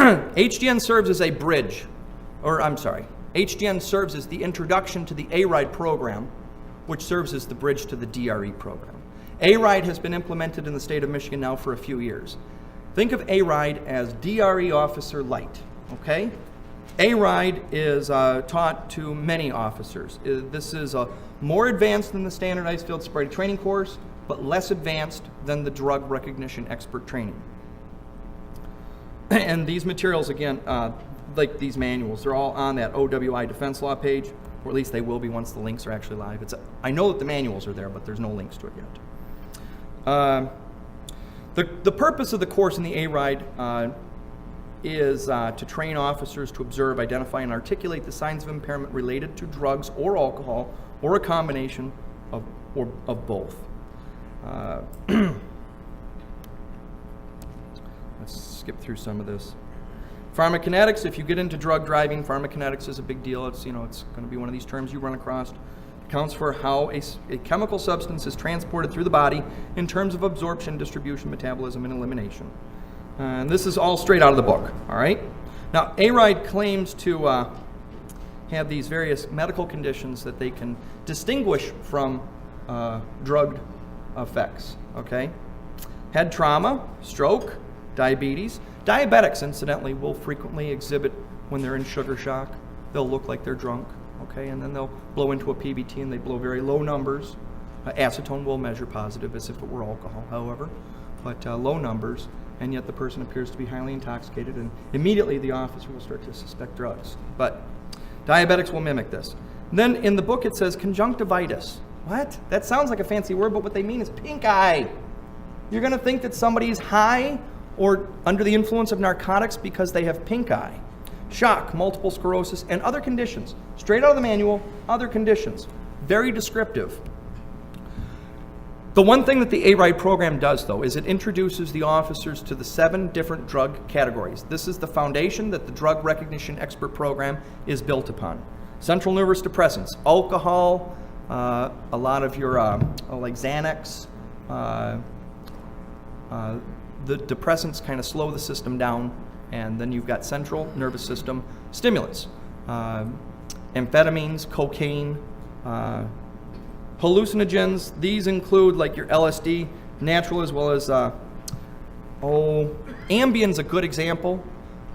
HDN serves as a bridge, HDN serves as the introduction to the ARIDE program, which serves as the bridge to the DRE program. ARIDE has been implemented in the state of Michigan now for a few years. Think of ARIDE as DRE Officer Light, okay? ARIDE is taught to many officers. This is more advanced than the standardized field sobriety training course, but less advanced than the drug recognition expert training. And these materials, again, like these manuals, they're all on that OWI defense law page, or at least they will be once the links are actually live. I know that the manuals are there, but there's no links to it yet. The purpose of the course in the ARIDE is to train officers to observe, identify, and articulate the signs of impairment related to drugs or alcohol, or a combination of both. Let's skip through some of this. Pharmacokinetics, if you get into drug driving, pharmacokinetics is a big deal. It's going to be one of these terms you run across. It accounts for how a chemical substance is transported through the body in terms of absorption, distribution, metabolism, and elimination. And this is all straight out of the book, all right? Now, ARIDE claims to have these various medical conditions that they can distinguish from drug effects, okay? Head trauma, stroke, diabetes. Diabetics, incidentally, will frequently exhibit when they're in sugar shock. They'll look like they're drunk, okay? And then they'll blow into a PBT and they blow very low numbers. Acetone will measure positive as if it were alcohol, however, but low numbers, and yet the person appears to be highly intoxicated, and immediately the officer will start to suspect drugs. But diabetics will mimic this. And then in the book it says conjunctivitis. What? That sounds like a fancy word, but what they mean is pink eye. You're going to think that somebody's high or under the influence of narcotics because they have pink eye. Shock, multiple sclerosis, and other conditions. Straight out of the manual, other conditions. Very descriptive. The one thing that the ARIDE program does, though, is it introduces the officers to the 7 different drug categories. This is the foundation that the drug recognition expert program is built upon. Central nervous depressants, alcohol, a lot of your, like Xanax, the depressants kind of slow the system down, and then you've got central nervous system stimulants, amphetamines, cocaine, hallucinogens. These include like your LSD, natural as well as, ambien's a good example.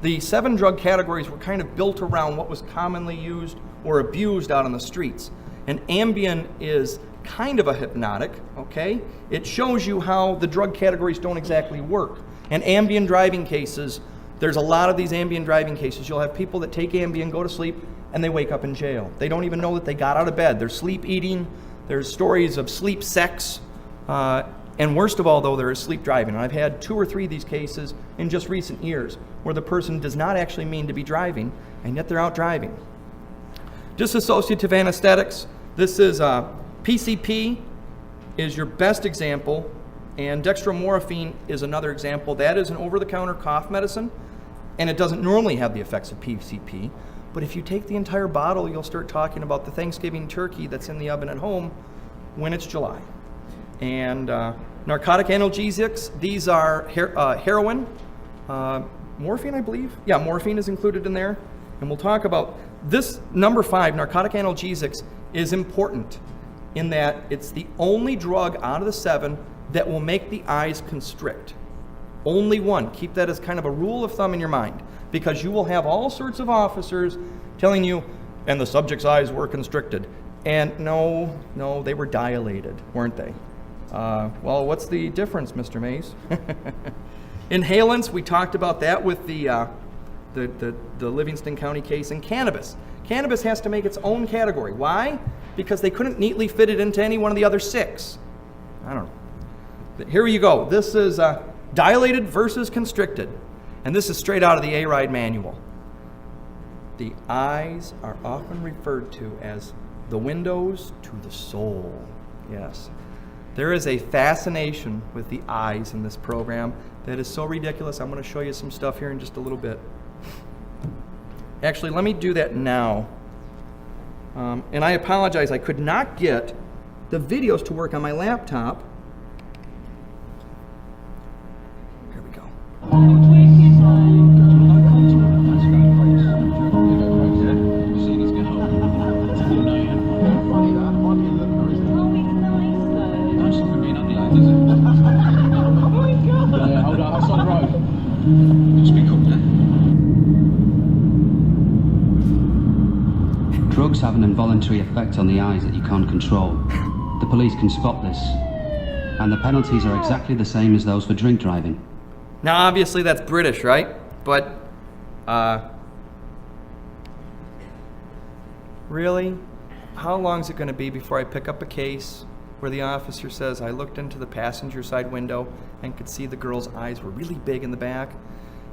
The 7 drug categories were kind of built around what was commonly used or abused out on the streets. And ambien is kind of a hypnotic, okay? It shows you how the drug categories don't exactly work. And ambien driving cases, there's a lot of these ambien driving cases. You'll have people that take ambien, go to sleep, and they wake up in jail. They don't even know that they got out of bed. They're sleep eating. There's stories of sleep sex. And worst of all, though, there is sleep driving. And I've had 2 or 3 of these cases in just recent years where the person does not actually mean to be driving, and yet they're out driving. Dissociative anesthetics. This is PCP is your best example, and dextromorphine is another example. That is an over-the-counter cough medicine, and it doesn't normally have the effects of PCP. But if you take the entire bottle, you'll start talking about the Thanksgiving turkey that's in the oven at home when it's July. And narcotic analgesics, these are heroin, morphine, I believe. Yeah, morphine is included in there. And we'll talk about this. Number 5, narcotic analgesics, is important in that it's the only drug out of the 7 that will make the eyes constrict. Only one. Keep that as kind of a rule of thumb in your mind, because you will have all sorts of officers telling you, and the subject's eyes were constricted. And no, they were dilated, weren't they? Well, what's the difference, Mr. Mays? Inhalants, we talked about that with the Livingston County case. And cannabis. Cannabis has to make its own category. Why? Because they couldn't neatly fit it into any one of the other 6. I don't know. But here you go. This is dilated versus constricted. And this is straight out of the ARIDE manual. The eyes are often referred to as the windows to the soul. Yes. There is a fascination with the eyes in this program that is so ridiculous. I'm going to show you some stuff here in just a little bit. Actually, let me do that now. And I apologize, I could not get the videos to work on my laptop. Here we go. Speak up there. Drugs have an involuntary effect on the eyes that you can't control. The police can spot this, and the penalties are exactly the same as those for drink driving. Now, obviously, that's British, right? But, really? How long is it going to be before I pick up a case where the officer says, I looked into the passenger side window and could see the girl's eyes were really big in the back?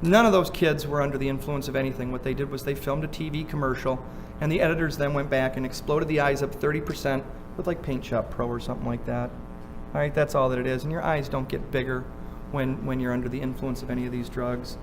None of those kids were under the influence of anything. What they did was they filmed a TV commercial, and the editors then went back and exploded the eyes up 30% with like Paint Shop Pro or something like that. All right, that's all that it is. And your eyes don't get bigger when you're under the influence of any of these drugs.